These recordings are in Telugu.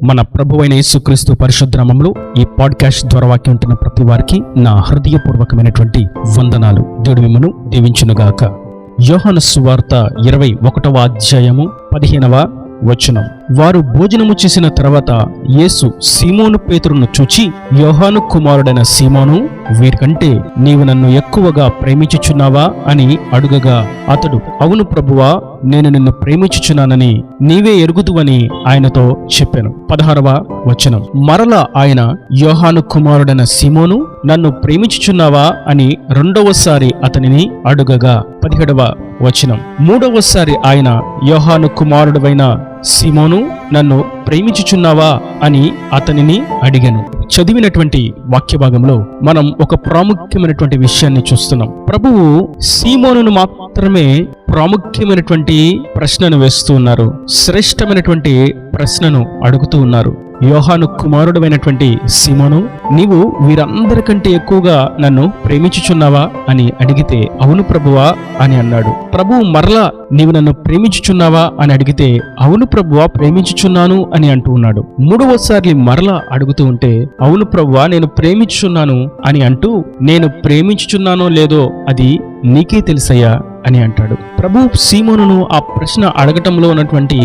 మన ప్రభువైన యేసుక్రీస్తు పరిశుద్ధ నామములో ఈ పాడ్కాస్ట్ ద్వారా వాక్యం ఉంటున్న ప్రతి వారికి నా హృదయపూర్వకమైనటువంటి వందనాలు. దేవుడు మిమ్మును దీవించునుగాక. యోహాను సువార్త 21వ అధ్యాయము 15వ వచనం. వారు భోజనము చేసిన తర్వాత యేసు సీమోను పేతురును చూచి, యోహాను కుమారుడైన సీమోను, వీరికంటే నీవు నన్ను ఎక్కువగా ప్రేమించుచున్నావా అని అడుగగా, అతడు, అవును ప్రభువా, నేను నిన్ను ప్రేమించుచున్నానని నీవే ఎరుగుదువని ఆయనతో చెప్పాను. 16వ వచనం. మరలా ఆయన, యోహాను కుమారుడైన సీమోను, నన్ను ప్రేమించుచున్నావా అని రెండవసారి అతనిని అడుగగా, 17వ వచనం. మూడవసారి ఆయన, యోహాను కుమారుడైన సీమోను, నన్ను ప్రేమించుచున్నావా అని అతనిని అడిగాను. చదివినటువంటి వాక్య భాగంలో మనం ఒక ప్రాముఖ్యమైనటువంటి విషయాన్ని చూస్తున్నాం. ప్రభువు సీమోనును మాత్రమే ప్రాముఖ్యమైనటువంటి ప్రశ్నను వేస్తూ ఉన్నారు. శ్రేష్టమైనటువంటి ప్రశ్నను అడుగుతూ ఉన్నారు. యోహాను కుమారుడైనటువంటి సీమోను, నీవు వీరందరికంటే ఎక్కువగా నన్ను ప్రేమించుచున్నావా అని అడిగితే, అవును ప్రభువా అని అన్నాడు. ప్రభువు మరలా, నీవు నన్ను ప్రేమించుచున్నావా అని అడిగితే, అవును ప్రభువా, ప్రేమించుచున్నాను అని అంటూ ఉన్నాడు. మూడవసారి మరలా అడుగుతూ ఉంటే, అవును ప్రభువా, నేను ప్రేమించుచున్నాను అని అంటూ, నేను ప్రేమించుచున్నానో లేదో అది నీకే తెలుసయ్యా అని అంటాడు. ప్రభు సీమోనును ఆ ప్రశ్న అడగటంలో ఉన్నటువంటి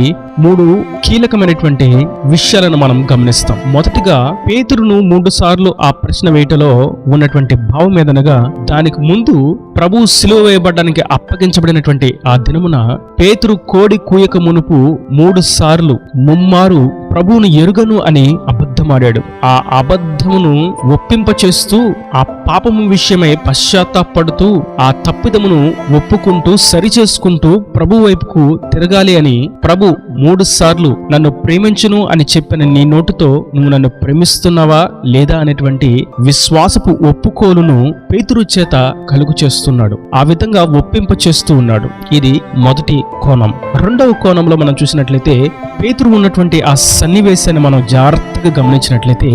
3 కీలకమైనటువంటి విషయాలను మనం గమనిస్తాం. మొదటిగా, పేతురును 3 సార్లు ఆ ప్రశ్న వేయటలో ఉన్నటువంటి భావం ఏదనగా, దానికి ముందు ప్రభు సిలువ వేయబడ్డానికి అప్పగించబడినటువంటి ఆ దినమున పేతురు కోడి కూయక మునుపు 3 సార్లు ముమ్మారు ప్రభువును ఎరుగను అని అబద్ధమాడాడు. ఆ అబద్ధమును ఒప్పింపచేస్తూ, ఆ పాపము విషయమై పశ్చాత్తాపడుతూ, ఆ తప్పిదమును ఒప్పుకుంటూ సరిచేసుకుంటూ ప్రభు వైపుకు తిరగాలి అని ప్రభు 3 సార్లు నన్ను ప్రేమించును అని చెప్పిన నీ నోటితో నువ్వు నన్ను ప్రేమిస్తున్నావా లేదా అనేటువంటి విశ్వాసపు ఒప్పుకోలును పేతురు చేత కలుగు చేస్తున్నాడు. ఆ విధంగా ఒప్పింప చేస్తూ ఉన్నాడు. ఇది మొదటి కోణం. రెండవ కోణంలో మనం చూసినట్లయితే, పేతురు ఉన్నటువంటి ఆ సన్నివేశాన్ని మనం జాగ్రత్తగా గమనించినట్లయితే,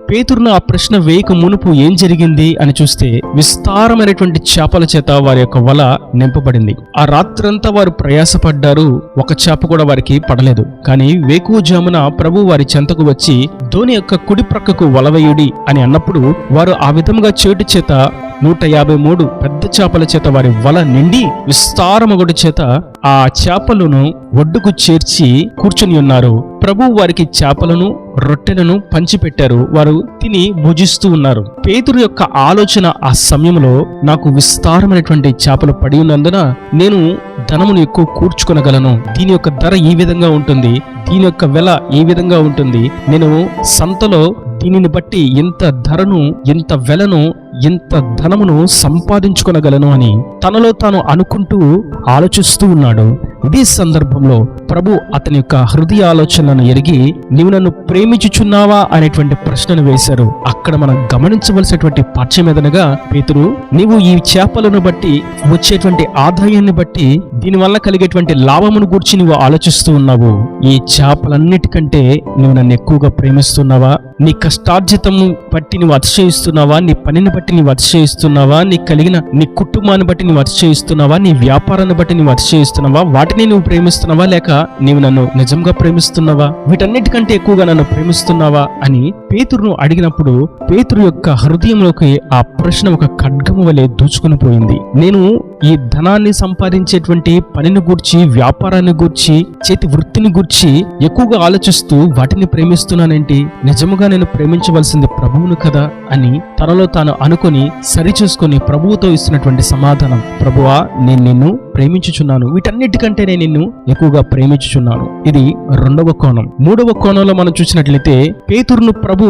పేతురును ఆ ప్రశ్న వేయక మునుపు ఏం జరిగింది అని చూస్తే, విస్తారమైనటువంటి చేపల చేత వారి యొక్క వల నింపబడింది. ఆ రాత్రంతా వారు ప్రయాసపడ్డారు, ఒక చేప కూడా వారికి పడలేదు. కానీ వేకువజామున ప్రభు వారి చెంతకు వచ్చి, ధోని యొక్క కుడి ప్రక్కకు వలవేయుడి అని అన్నప్పుడు వారు ఆ విధంగా చేటు చేత 153 పెద్ద చేపల చేత వారి వల నిండి విస్తారమొగటి చేత ఆ చేపలను ఒడ్డుకు చేర్చి కూర్చుని ఉన్నారు. ప్రభు వారికి చేపలను రొట్టెలను పంచిపెట్టారు. వారు తిని భుజిస్తూ ఉన్నారు. పేతురు యొక్క ఆలోచన ఆ సమయంలో, నాకు విస్తారమైనటువంటి చేపలు పడి ఉన్నందున నేను ధనమును ఎక్కువ కూర్చుకొనగలను. దీని యొక్క ధర ఈ విధంగా ఉంటుంది, దీని యొక్క వెల ఈ విధంగా ఉంటుంది. నేను సంతలో దీనిని బట్టి ఇంత ధరను, ఇంత వెలను, ఇంత ధనమును సంపాదించుకొనగలను అని తనలో తాను అనుకుంటూ ఆలోచిస్తూ ఉన్నాడు. ఇదే సందర్భంలో ప్రభు అతని యొక్క హృదయ ఆలోచనలను ఎరిగి, నీవు నన్ను ప్రేమించుచున్నావా అనేటువంటి ప్రశ్నను వేశారు. అక్కడ మనం గమనించవలసినటువంటి పాఠ్యం ఏదనగా, పేతురు, నీవు ఈ చేపలను బట్టి వచ్చేటువంటి ఆదాయాన్ని బట్టి దీనివల్ల కలిగేటువంటి లాభమును గూర్చి నువ్వు ఆలోచిస్తూ ఉన్నావు. ఈ చేపలన్నిటికంటే నువ్వు నన్ను ఎక్కువగా ప్రేమిస్తున్నావా? నీ కష్టార్జితము బట్టి నువ్వు అతిశయిస్తున్నావా? నీ పనిని బట్టి నువ్వు అతిశయిస్తున్నావా? నీ కలిగిన నీ కుటుంబాన్ని బట్టి నువ్వు అతిశయిస్తున్నావా? నీ వ్యాపారాన్ని బట్టి నువ్వు అతిశయిస్తున్నావా? వాటిని నువ్వు ప్రేమిస్తున్నావా, లేక నీవు నన్ను నిజంగా ప్రేమిస్తున్నావా? వీటన్నిటికంటే ఎక్కువగా నన్ను ప్రేమిస్తున్నావా అని పేతురును అడిగినప్పుడు, పేతురు యొక్క హృదయంలోకి ఆ ప్రశ్న ఒక ఖడ్గము వలె దూచుకుని పోయింది. నేను ఈ ధనాన్ని సంపాదించేటువంటి పనిని గూర్చి, వ్యాపారాన్ని గూర్చి, చేతి వృత్తిని గూర్చి ఎక్కువగా ఆలోచిస్తూ వాటిని ప్రేమిస్తున్నానేంటి? నిజముగా నేను ప్రేమించవలసింది ప్రభువును కదా అని తనలో తాను అనుకొని సరిచూసుకొని ప్రభువుతో ఇస్తున్నటువంటి సమాధానం, ప్రభువా, నేను నిన్ను ప్రేమించుచున్నాను, వీటన్నిటికంటే నేను నిన్ను ఎక్కువగా ప్రేమించుచున్నాను. ఇది రెండవ కోణం. మూడవ కోణంలో మనం చూసినట్లయితే, పేతురును ప్రభు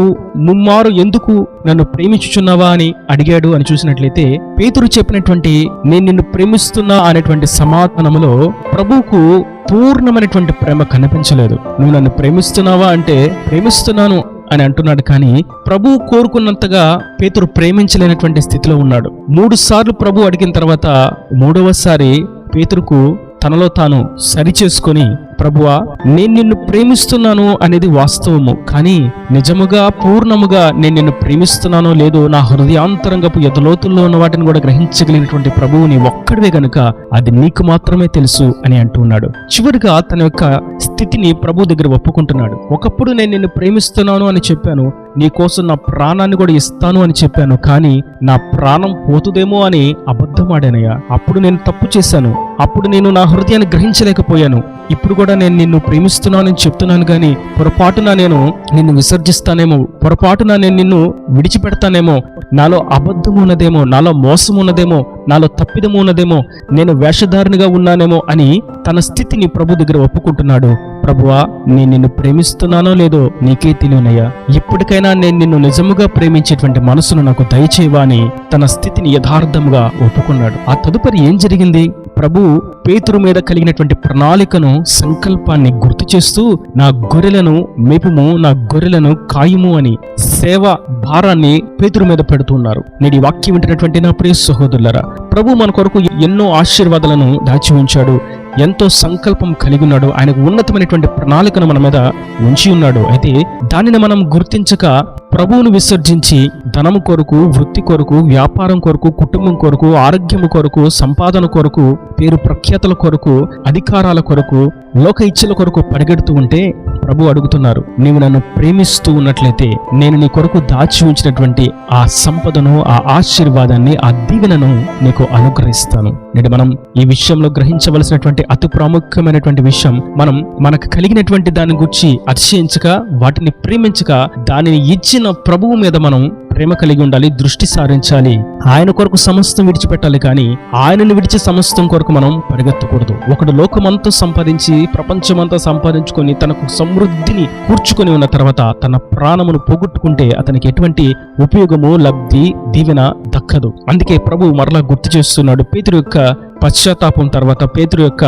ముమ్మారు ఎందుకు నన్ను ప్రేమించుచున్నావా అని అడిగాడు అని చూసినట్లయితే, పేతురు చెప్పినటువంటి నేను నిన్ను ప్రేమిస్తున్నా అనేటువంటి సమాధానములో ప్రభువుకు పూర్ణమైనటువంటి ప్రేమ కనిపించలేదు. నువ్వు నన్ను ప్రేమిస్తున్నావా అంటే ప్రేమిస్తున్నాను అని అంటున్నాడు. కానీ ప్రభు కోరుకున్నంతగా పేతురు ప్రేమించలేనటువంటి స్థితిలో ఉన్నాడు. 3 సార్లు ప్రభు అడిగిన తర్వాత 3వసారి పేతురుకు తనలో తాను సరిచేసుకొని ప్రభువా, నేను నిన్ను ప్రేమిస్తున్నాను అనేది వాస్తవము, కానీ నిజముగా పూర్ణముగా నేను నిన్ను ప్రేమిస్తున్నానో లేదో నా హృదయాంతరంగపు ఎదలోతుల్లో ఉన్న వాటిని కూడా గ్రహించగలిగినటువంటి ప్రభువు నీ ఒక్కడివే గనుక అది నీకు మాత్రమే తెలుసు అని అంటున్నాడు. చివరిగా తన యొక్క స్థితిని ప్రభు దగ్గర ఒప్పుకుంటున్నాడు. ఒకప్పుడు నేను నిన్ను ప్రేమిస్తున్నాను అని చెప్పాను, నీ కోసం నా ప్రాణాన్ని కూడా ఇస్తాను అని చెప్పాను, కానీ నా ప్రాణం పోతుదేమో అని అబద్ధమాడానయ్యా. అప్పుడు నేను తప్పు చేశాను, అప్పుడు నేను నా హృదయాన్ని గ్రహించలేకపోయాను. ఇప్పుడు కూడా నేను నిన్ను ప్రేమిస్తున్నానని చెప్తున్నాను, కానీ పొరపాటున నేను నిన్ను విసర్జిస్తానేమో, పొరపాటున నేను నిన్ను విడిచిపెడతానేమో, నాలో అబద్ధం ఉన్నదేమో, నాలో మోసం ఉన్నదేమో, నాలో తప్పిదము ఉన్నదేమో, నేను వేషధారినిగా ఉన్నానేమో అని తన స్థితిని ప్రభు దగ్గర ఒప్పుకుంటున్నాడు. ప్రభువా, నేను నిన్ను ప్రేమిస్తున్నానో లేదో నీకే తెలియనయ్యా. ఇప్పటికైనా నేను నిన్ను నిజముగా ప్రేమించేటువంటి మనసును నాకు దయచేవా అని తన స్థితిని యథార్థంగా ఒప్పుకున్నాడు. ఆ తదుపరి ఏం జరిగింది? ప్రభు పేతురు మీద కలిగినటువంటి ప్రణాళికను, సంకల్పాన్ని గుర్తు చేస్తూ నా గొర్రెలను మేపుము, నా గొర్రెలను కాయుము అని సేవ భారాన్ని పేతురు మీద పెడుతున్నారు. నేటి వాక్యం వింటున్నటువంటి నా ప్రియ సహోదరులారా, ప్రభు మన కొరకు ఎన్నో ఆశీర్వాదాలను దాచి ఉంచాడు, ఎంతో సంకల్పం కలిగి ఉన్నాడు, ఆయనకు ఉన్నతమైనటువంటి ప్రణాళికను మన మీద ఉంచి ఉన్నాడు. అయితే దానిని మనం గుర్తించక ప్రభువును విసర్జించి ధనము కొరకు, వృత్తి కొరకు, వ్యాపారం కొరకు, కుటుంబం కొరకు, ఆరోగ్యము కొరకు, సంపాదన కొరకు, పేరు ప్రఖ్యాతల కొరకు, అధికారాల కొరకు, లోక ఇచ్చల కొరకు పరిగెడుతూ ఉంటే ప్రభు అడుగుతున్నారు, నీవు నన్ను ప్రేమిస్తూ ఉన్నట్లయితే నేను నీ కొరకు దాచి ఉంచినటువంటి ఆ సంపదను, ఆ ఆశీర్వాదాన్ని, ఆ దీవెనను నీకు అనుగ్రహిస్తాను. నేడు మనం ఈ విషయంలో గ్రహించవలసినటువంటి అతి ప్రాముఖ్యమైనటువంటి విషయం, మనం మనకు కలిగినటువంటి దాని గురించి అతిశయించక, వాటిని ప్రేమించక, దానిని ఇచ్చిన ప్రభువు మీద మనం ప్రేమ కలిగి ఉండాలి, దృష్టి సారించాలి. ఆయన కొరకు సమస్తం విడిచిపెట్టాలి, కానీ ఆయనను విడిచి సమస్తం కొరకు మనం పరిగెత్తకూడదు. ఒకడు లోకమంతా సంపాదించి, ప్రపంచమంతా సంపాదించుకొని, తనకు సమృద్ధిని కూర్చుకొని ఉన్న తర్వాత తన ప్రాణమును పోగొట్టుకుంటే అతనికి ఎటువంటి ఉపయోగము, లబ్ధి, దీవెన దక్కదు. అందుకే ప్రభు మరలా గుర్తు చేస్తున్నాడు. పేతురు యొక్క పశ్చాత్తాపం తర్వాత, పేతురు యొక్క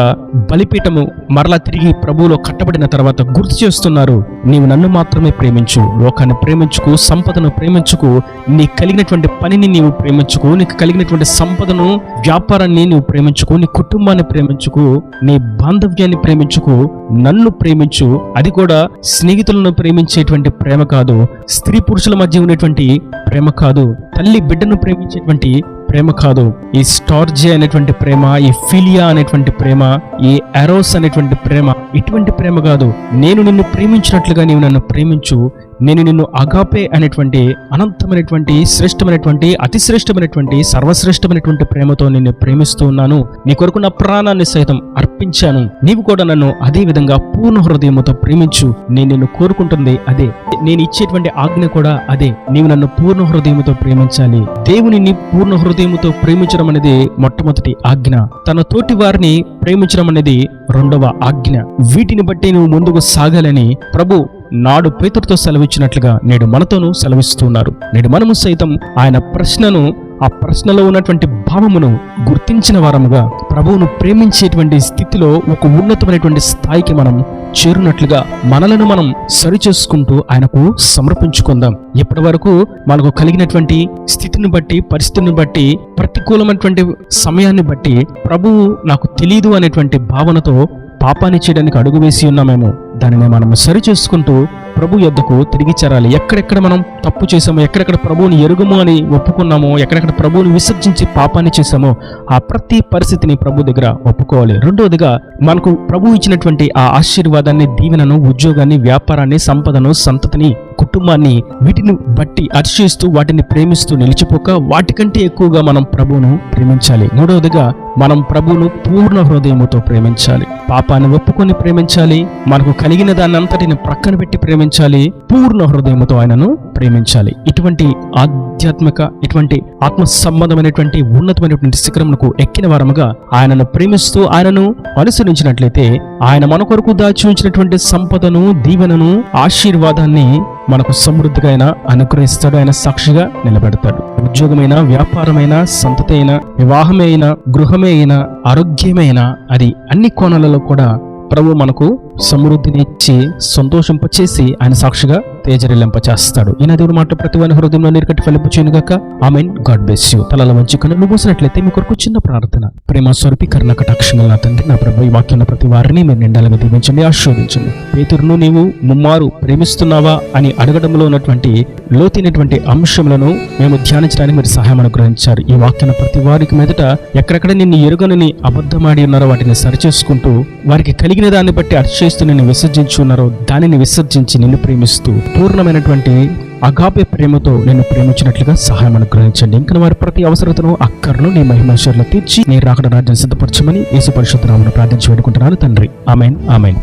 బలిపీఠము మరలా తిరిగి ప్రభువులో కట్టబడిన తర్వాత గుర్తు చేస్తున్నారు, నీవు నన్ను మాత్రమే ప్రేమించు, లోకాన్ని ప్రేమించుకు, సంపదను ప్రేమించుకు, నీకు కలిగినటువంటి పనిని నీవు ప్రేమించుకు, నీకు కలిగినటువంటి సంపదను, వ్యాపారాన్ని నీవు ప్రేమించుకు, నీ కుటుంబాన్ని ప్రేమించుకు, నీ బాంధవ్యాన్ని ప్రేమించుకు, నన్ను ప్రేమించు. అది కూడా స్నేహితులను ప్రేమించేటువంటి ప్రేమ కాదు, స్త్రీ పురుషుల మధ్య ఉండేటువంటి ప్రేమ కాదు, తల్లి బిడ్డను ప్రేమించేటువంటి ప్రేమ కాదు, ఈ స్టార్జే అనేటువంటి ప్రేమ, ఈ ఫిలియా అనేటువంటి ప్రేమ, ఈ ఎరోస్ అనేటువంటి ప్రేమ, ఇటువంటి ప్రేమ కాదు. నేను నిన్ను ప్రేమించినట్లుగా నీవు నన్ను ప్రేమించు, నేను నిన్ను అగాపే అనేటువంటి అనంతమైనటువంటి, శ్రేష్టమైనటువంటి, అతి శ్రేష్టమైనటువంటి, సర్వశ్రేష్టమైనటువంటి ప్రేమతో నిన్ను ప్రేమిస్తూ ఉన్నాను. నీ కొరకు నా ప్రాణాన్ని సైతం అర్పించాను. నీవు కూడా నన్ను అదే విధంగా పూర్ణ హృదయముతో ప్రేమించు. నేను నిన్ను కోరుకుంటుంది అదే, నేను ఇచ్చేటువంటి ఆజ్ఞ కూడా అదే. నీవు నన్ను పూర్ణ హృదయముతో ప్రేమించాలి. దేవునిని పూర్ణ హృదయముతో ప్రేమించడం అనేది మొట్టమొదటి ఆజ్ఞ. తన తోటి వారిని ప్రేమించడం అనేది రెండవ ఆజ్ఞ. వీటిని బట్టి నువ్వు ముందుకు సాగాలని ప్రభు నాడు పేతురుతో సెలవిచ్చినట్లుగా నేడు మనతోనూ సెలవిస్తున్నారు. నేడు మనము సైతం ఆయన ప్రశ్నను, ఆ ప్రశ్నలో ఉన్నటువంటి భావమును గుర్తించిన వారముగా ప్రభువును ప్రేమించేటువంటి స్థితిలో ఒక ఉన్నతమైనటువంటి స్థాయికి మనం చేరునట్లుగా మనలను మనం సరిచేసుకుంటూ ఆయనకు సమర్పించుకుందాం. ఇప్పటి వరకు మనకు కలిగినటువంటి స్థితిని బట్టి, పరిస్థితిని బట్టి, ప్రతికూలమైనటువంటి సమయాన్ని బట్టి ప్రభువు నాకు తెలీదు అనేటువంటి భావనతో పాపాన్ని చేయడానికి అడుగు వేసి ఉన్నామేమో. దానిని మనం సరి చేసుకుంటూ ప్రభు యొద్దకు తిరిగి చేరాలి. ఎక్కడెక్కడ మనం తప్పు చేసామో, ఎక్కడెక్కడ ప్రభువుని ఎరుగము అని ఒప్పుకున్నామో, ఎక్కడెక్కడ ప్రభువుని విసర్జించి పాపాన్ని చేసామో, ఆ ప్రతి పరిస్థితిని ప్రభు దగ్గర ఒప్పుకోవాలి. రెండవదిగా, మనకు ప్రభు ఇచ్చినటువంటి ఆ ఆశీర్వాదాన్ని, దీవెనను, ఉద్యోగాన్ని, వ్యాపారాన్ని, సంపదను, సంతతిని, కుటుంబాన్ని, వీటిని బట్టి అతిశయిస్తూ వాటిని ప్రేమిస్తూ నిలిచిపోక వాటికంటే ఎక్కువగా మనం ప్రభువును ప్రేమించాలి. మూడవదిగా, మనం ప్రభువును పూర్ణ హృదయముతో ప్రేమించాలి. పాపాన్ని ఒప్పుకొని ప్రేమించాలి. మనకు కలిగిన దాన్ని అంతటిని ప్రక్కన పెట్టి ప్రేమించాలి. పూర్ణ హృదయముతో ఆయనను ప్రేమించాలి. ఇటువంటి ఆధ్యాత్మిక, ఇటువంటి ఆత్మ సంబంధమైనటువంటి ఉన్నతమైనటువంటి శిఖరమునకు ఎక్కిన వారముగా ఆయనను ప్రేమిస్తూ ఆయనను అనుసరించినట్లయితే ఆయన మన కొరకు దాచి ఉంచినటువంటి సంపదను, దీవెనను, ఆశీర్వాదాన్ని మనకు సమృద్ధిగా ఆయన అనుగ్రహిస్తాడు. ఆయన సాక్షిగా నిలబెడతాడు. ఉద్యోగమైన, వ్యాపారమైన, సంతతి అయినా, వివాహమే అయినా, గృహమే అయినా, ఆరోగ్యమే అయినా, అది అన్ని కోణాలలో కూడా ప్రభు మనకు సమృద్ధిని ఇచ్చి సంతోషింపచేసి ఆయన సాక్షిగా తేజరిల్లింపచేస్తాడు. ఈ దేవుని మాట ప్రతి వారి హృదయంలో నీరుకట్టి ఫలింపచేయును గాక. ఆమేన్. God bless you. తలల వంచి కన్నులు మూసినట్లయితే మీ కొరకు చిన్న ప్రార్థన. ప్రేమ స్వరూపి కరుణ కటాక్షంగా నా తండ్రి, నా ప్రభు, ఈ వాక్యం ప్రతి వారిని మీరు నిండాలుగా దీవించండి, ఆశీర్వదించండి. పేతురును నీవు ముమ్మారు ప్రేమిస్తున్నావా అని అడగడంలో ఉన్నటువంటి లోతైనటువంటి అంశములను మేము ధ్యానించడానికి మీరు సహాయం అనుగ్రహించారు. ఈ వాక్యాన్ని ప్రతి వారికి మీదట ఎక్కడెక్కడ నిన్ను ఎరుగనని అబద్ధమాడి ఉన్నారో వాటిని సరిచేసుకుంటూ, వారికి కలిగిన దాన్ని బట్టి అతిశయిస్తూ నిన్ను విసర్జించి ఉన్నారో దానిని విసర్జించి నిన్ను ప్రేమిస్తూ పూర్ణమైనటువంటి అగాపే ప్రేమతో నిన్ను ప్రేమించినట్లుగా సహాయం అనుగ్రహించండి. ఇంకా వారి ప్రతి అవసరతను అక్కర్ను నీ మహిమేశ్వర్లో తీర్చి నీ రాకడ రాజ్యం సిద్ధపరచమని యేసు పరిశుద్ధ నామమున ప్రార్థించి వేడుకుంటున్నాను తండ్రి. ఆమేన్. ఆమేన్.